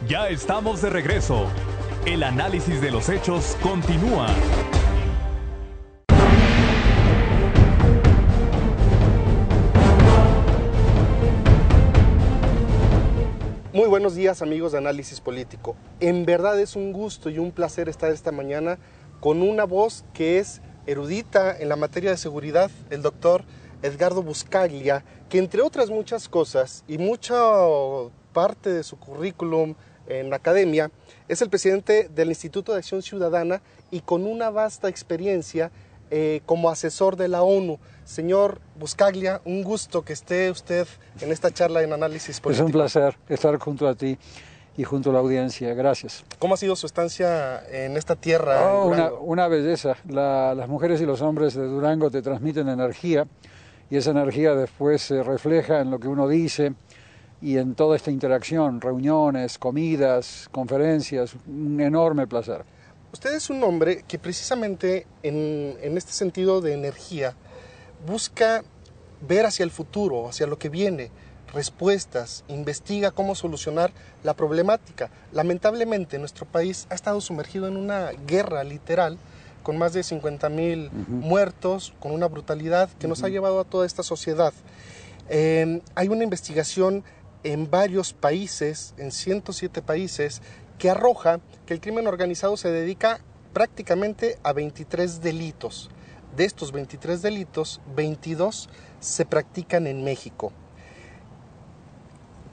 Ya estamos de regreso. El análisis de los hechos continúa. Muy buenos días, amigos de Análisis Político. En verdad es un gusto y un placer estar esta mañana con una voz que es erudita en la materia de seguridad, el doctor Edgardo Buscaglia, que entre otras muchas cosas y mucha parte de su currículum en la academia, es el presidente del Instituto de Acción Ciudadana y con una vasta experiencia como asesor de la ONU. Señor Buscaglia, un gusto que esté usted en esta charla en Análisis Político. Es un placer estar junto a ti y junto a la audiencia. Gracias. ¿Cómo ha sido su estancia en esta tierra? Una belleza. Las mujeres y los hombres de Durango te transmiten energía y esa energía después se refleja en lo que uno dice y en toda esta interacción, reuniones, comidas, conferencias. Un enorme placer. Usted es un hombre que precisamente en este sentido de energía busca ver hacia el futuro, hacia lo que viene, respuestas, investiga cómo solucionar la problemática. Lamentablemente nuestro país ha estado sumergido en una guerra literal con más de 50,000 muertos, con una brutalidad que nos ha llevado a toda esta sociedad. Hay una investigación en varios países, en 107 países, que arroja que el crimen organizado se dedica prácticamente a 23 delitos. De estos 23 delitos, 22 se practican en México.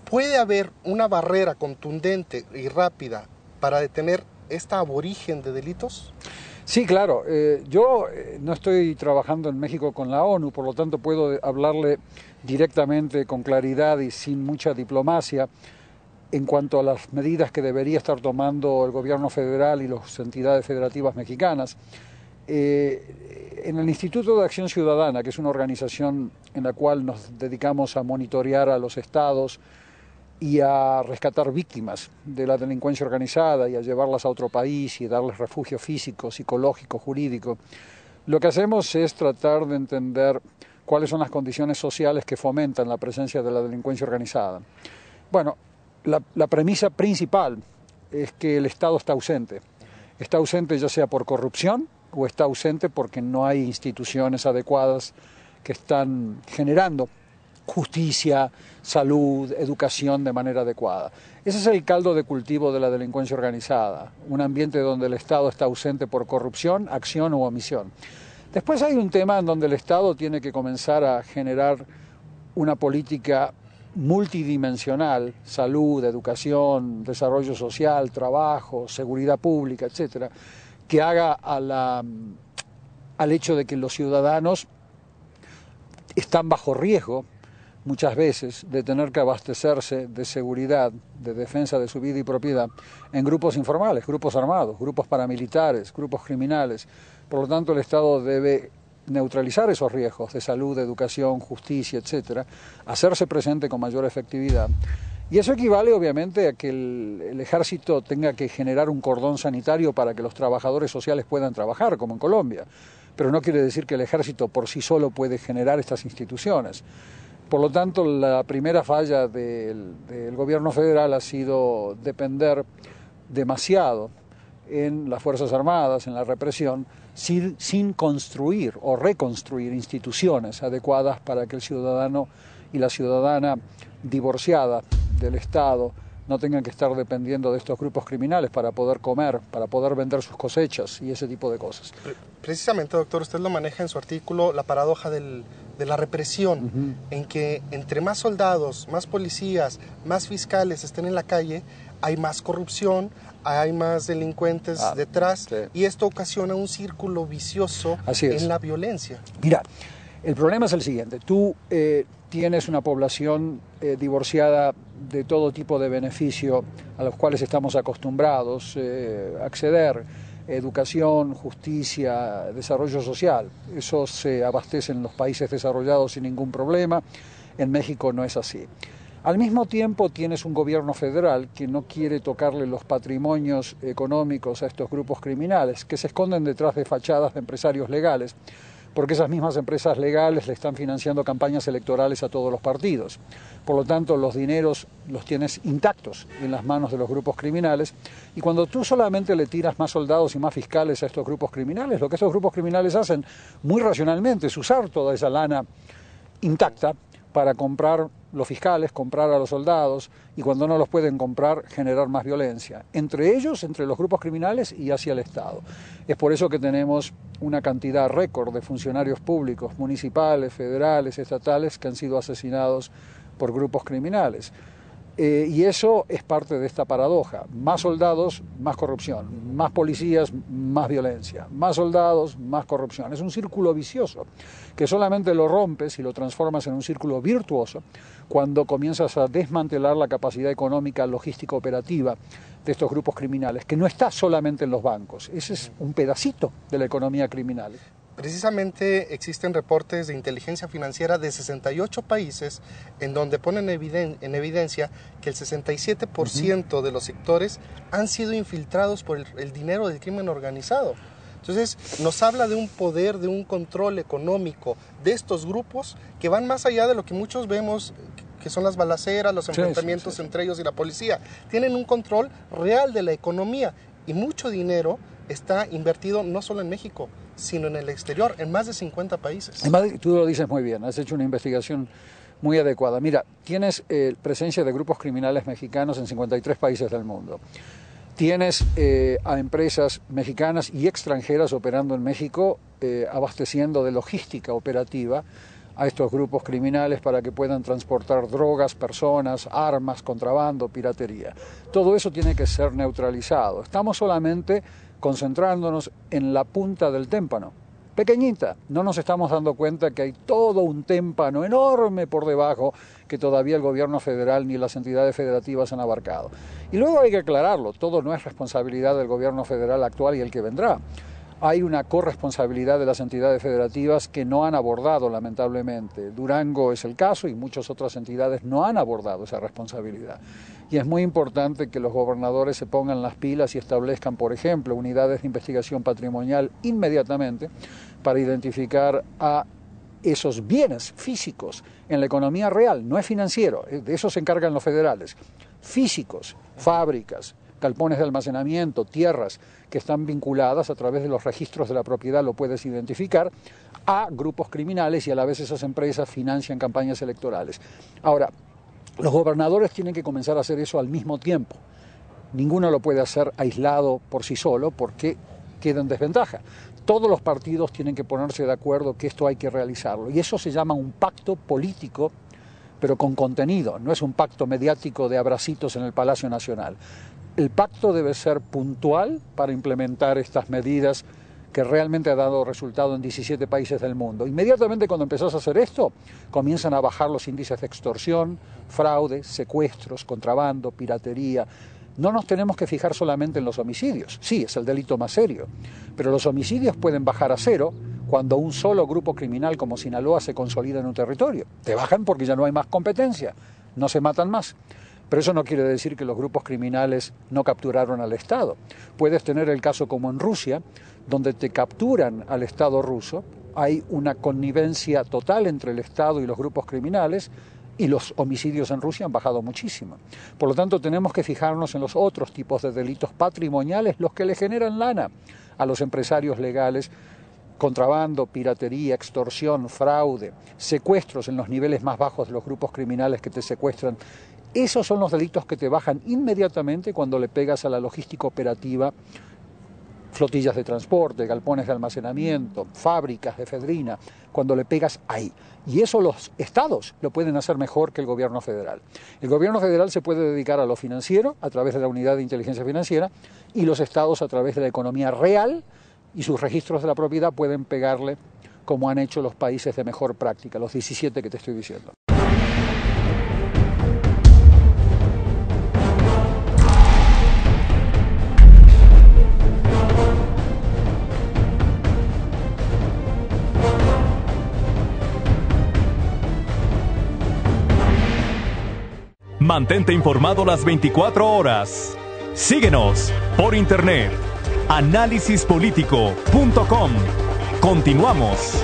¿Puede haber una barrera contundente y rápida para detener esta aborigen de delitos? Sí, claro. Yo no estoy trabajando en México con la ONU, por lo tanto puedo hablarle directamente, con claridad y sin mucha diplomacia, en cuanto a las medidas que debería estar tomando el gobierno federal y las entidades federativas mexicanas. En el Instituto de Acción Ciudadana, que es una organización en la cual nos dedicamos a monitorear a los estados y a rescatar víctimas de la delincuencia organizada y a llevarlas a otro país y darles refugio físico, psicológico, jurídico, lo que hacemos es tratar de entender cuáles son las condiciones sociales que fomentan la presencia de la delincuencia organizada. Bueno, la premisa principal es que el Estado está ausente. Está ausente ya sea por corrupción o está ausente porque no hay instituciones adecuadas que están generando justicia, salud, educación de manera adecuada. Ese es el caldo de cultivo de la delincuencia organizada, un ambiente donde el Estado está ausente por corrupción, acción u omisión. Después hay un tema en donde el Estado tiene que comenzar a generar una política multidimensional, salud, educación, desarrollo social, trabajo, seguridad pública, etcétera, que haga al hecho de que los ciudadanos están bajo riesgo muchas veces de tener que abastecerse de seguridad, de defensa de su vida y propiedad en grupos informales, grupos armados, grupos paramilitares, grupos criminales. Por lo tanto, el Estado debe neutralizar esos riesgos de salud, de educación, justicia, etcétera, hacerse presente con mayor efectividad. Y eso equivale obviamente a que el ejército tenga que generar un cordón sanitario para que los trabajadores sociales puedan trabajar, como en Colombia. Pero no quiere decir que el ejército por sí solo puede generar estas instituciones. Por lo tanto, la primera falla del gobierno federal ha sido depender demasiado en las Fuerzas Armadas, en la represión, sin construir o reconstruir instituciones adecuadas para que el ciudadano y la ciudadana divorciada del Estado no tengan que estar dependiendo de estos grupos criminales para poder comer, para poder vender sus cosechas y ese tipo de cosas. Precisamente, doctor, usted lo maneja en su artículo, la paradoja de la represión, en que entre más soldados, más policías, más fiscales estén en la calle, hay más corrupción, hay más delincuentes detrás, sí. Y esto ocasiona un círculo vicioso en la violencia. Mira, el problema es el siguiente. Tú tienes una población divorciada de todo tipo de beneficio a los cuales estamos acostumbrados a acceder, educación, justicia, desarrollo social. Eso se abastece en los países desarrollados sin ningún problema. En México no es así. Al mismo tiempo tienes un gobierno federal que no quiere tocarle los patrimonios económicos a estos grupos criminales que se esconden detrás de fachadas de empresarios legales, porque esas mismas empresas legales le están financiando campañas electorales a todos los partidos. Por lo tanto, los dineros los tienes intactos en las manos de los grupos criminales, y cuando tú solamente le tiras más soldados y más fiscales a estos grupos criminales, lo que estos grupos criminales hacen muy racionalmente es usar toda esa lana intacta para comprar los fiscales, comprar a los soldados, y cuando no los pueden comprar, generar más violencia, entre ellos, entre los grupos criminales y hacia el Estado. Es por eso que tenemos una cantidad récord de funcionarios públicos, municipales, federales, estatales, que han sido asesinados por grupos criminales. Y eso es parte de esta paradoja. Más soldados, más corrupción. Más policías, más violencia. Más soldados, más corrupción. Es un círculo vicioso que solamente lo rompes y lo transformas en un círculo virtuoso cuando comienzas a desmantelar la capacidad económica, logística, operativa de estos grupos criminales, que no está solamente en los bancos. Ese es un pedacito de la economía criminal. Precisamente existen reportes de inteligencia financiera de 68 países en donde ponen en evidencia que el 67% de los sectores han sido infiltrados por el dinero del crimen organizado. Entonces nos habla de un poder, de un control económico de estos grupos que van más allá de lo que muchos vemos, que son las balaceras, los enfrentamientos entre ellos y la policía. Tienen un control real de la economía y mucho dinero está invertido no solo en México, sino en el exterior, en más de 50 países. Tú lo dices muy bien, has hecho una investigación muy adecuada. Mira, tienes presencia de grupos criminales mexicanos en 53 países del mundo. Tienes a empresas mexicanas y extranjeras operando en México, abasteciendo de logística operativa a estos grupos criminales para que puedan transportar drogas, personas, armas, contrabando, piratería. Todo eso tiene que ser neutralizado. Estamos solamente concentrándonos en la punta del témpano, pequeñita. No nos estamos dando cuenta que hay todo un témpano enorme por debajo que todavía el gobierno federal ni las entidades federativas han abarcado. Y luego hay que aclararlo, todo no es responsabilidad del gobierno federal actual y el que vendrá. Hay una corresponsabilidad de las entidades federativas que no han abordado, lamentablemente. Durango es el caso y muchas otras entidades no han abordado esa responsabilidad. Y es muy importante que los gobernadores se pongan las pilas y establezcan, por ejemplo, unidades de investigación patrimonial inmediatamente para identificar a esos bienes físicos en la economía real, no es financiero, de eso se encargan los federales, físicos, fábricas, galpones de almacenamiento, tierras que están vinculadas a través de los registros de la propiedad, lo puedes identificar, a grupos criminales, y a la vez esas empresas financian campañas electorales. Ahora, los gobernadores tienen que comenzar a hacer eso al mismo tiempo. Ninguno lo puede hacer aislado por sí solo porque queda en desventaja. Todos los partidos tienen que ponerse de acuerdo que esto hay que realizarlo, y eso se llama un pacto político, pero con contenido, no es un pacto mediático de abracitos en el Palacio Nacional. El pacto debe ser puntual para implementar estas medidas que realmente ha dado resultado en 17 países del mundo. Inmediatamente cuando empezás a hacer esto, comienzan a bajar los índices de extorsión, fraude, secuestros, contrabando, piratería. No nos tenemos que fijar solamente en los homicidios. Sí, es el delito más serio, pero los homicidios pueden bajar a cero cuando un solo grupo criminal como Sinaloa se consolida en un territorio. Te bajan porque ya no hay más competencia, no se matan más. Pero eso no quiere decir que los grupos criminales no capturaron al Estado. Puedes tener el caso como en Rusia, donde te capturan al Estado ruso, hay una connivencia total entre el Estado y los grupos criminales, y los homicidios en Rusia han bajado muchísimo. Por lo tanto, tenemos que fijarnos en los otros tipos de delitos patrimoniales, los que le generan lana a los empresarios legales: contrabando, piratería, extorsión, fraude, secuestros en los niveles más bajos de los grupos criminales que te secuestran. Esos son los delitos que te bajan inmediatamente cuando le pegas a la logística operativa, flotillas de transporte, galpones de almacenamiento, fábricas de efedrina, cuando le pegas ahí. Y eso los estados lo pueden hacer mejor que el gobierno federal. El gobierno federal se puede dedicar a lo financiero a través de la unidad de inteligencia financiera, y los estados a través de la economía real y sus registros de la propiedad pueden pegarle como han hecho los países de mejor práctica, los 17 que te estoy diciendo. Mantente informado las 24 horas. Síguenos por internet. Análisispolitico.com. Continuamos.